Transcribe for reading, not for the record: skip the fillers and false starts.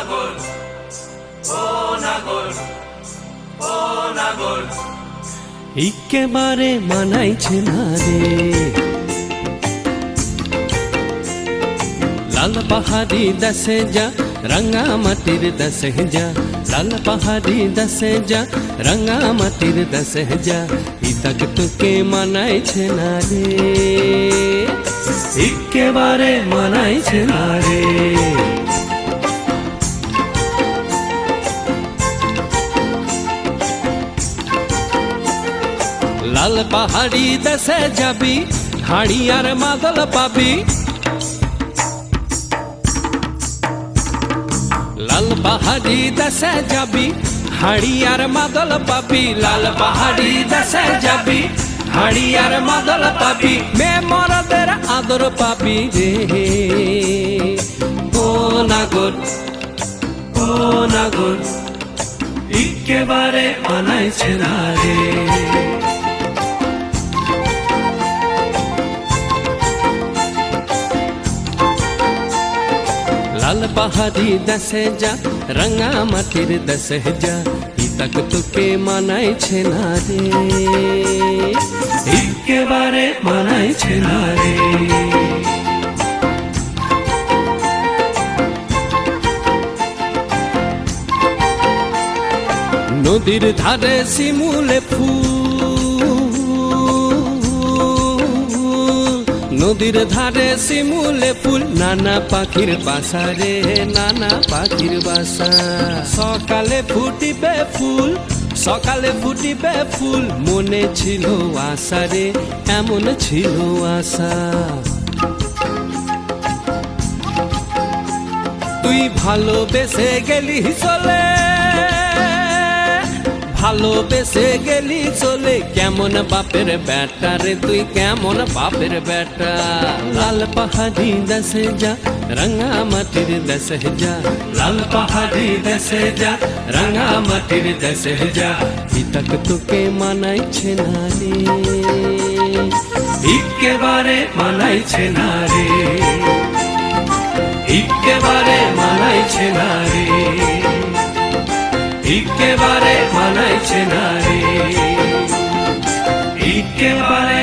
নাগর, ও নাগর, ও নাগর, একেবারে মানাইছে না রে। লাল পাহাড়ি দেশে যা, রাঙা মাটির দেশে যা, লাল পাহাড়ি দেশে যা, রাঙা মাটির দেশে যা, ইতাক তোকে মানাইছে না রে, একেবারে মানাইছে না রে। লাল পাহাড়ি দেশে যাবি, হাড়ি আর মাদল পাবি। লাল পাহাড়ি দেশে যাবি, হাড়ি আর মাদল পাবি। লাল পাহাড়ি দেশে যাবি, হাড়ি আর মাদল পাবি। মে মরদের আদর পাবি রে, ও নাগর, ও নাগর, একেবারে মানাইছে না রে। লাল পাহাড়ি দেশে যা, রাঙা মাটির দেশে যা, ইতাক তোকে মানাইছে না রে, একেবারে মানাইছে না রে। নদীর ধারে শিমুলে ফুল, নদীর ধারে শিমুলে ফুল, নানা পাখির বাসা রে, নানা পাখির বাসা। সকালে ফুটিবে ফুল, সকালে ফুটিবে ফুল, মনে ছিল আশা রে, এমন ছিল আশা। তুই ভালোবেসে গেলি চলে, ভালোবেসে গেলি চলে, কেমন বাপের বেটা রে তুই, কেমন বাপের বেটা। লাল পাহাড়ি দেশে যা, রাঙা মাটির দেশে যা, লাল পাহাড়ি দেশে যা, রাঙা মাটির দেশে যা, ইতাক তোকে মানাইছে না রে, একেবারে মানাইছে না রে, একেবারে মানাইছে না রে, একেবারে মানাইছে না রে, একেবারে